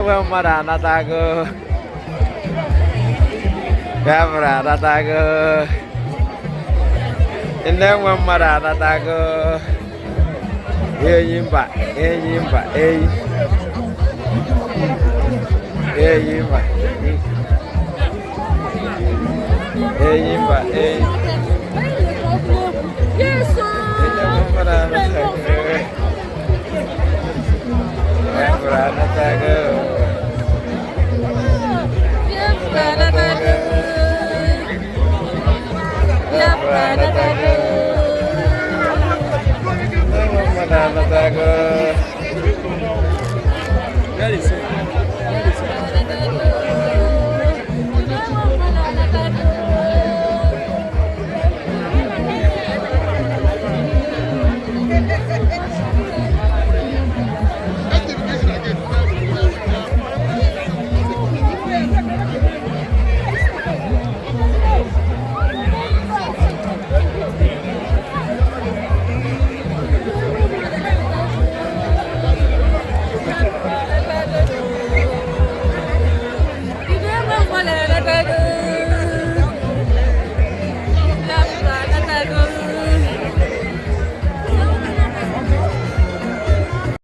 Well, Marana Tago. Camera Tago. And then one Marana Tago. Here you back, here you back, here you back.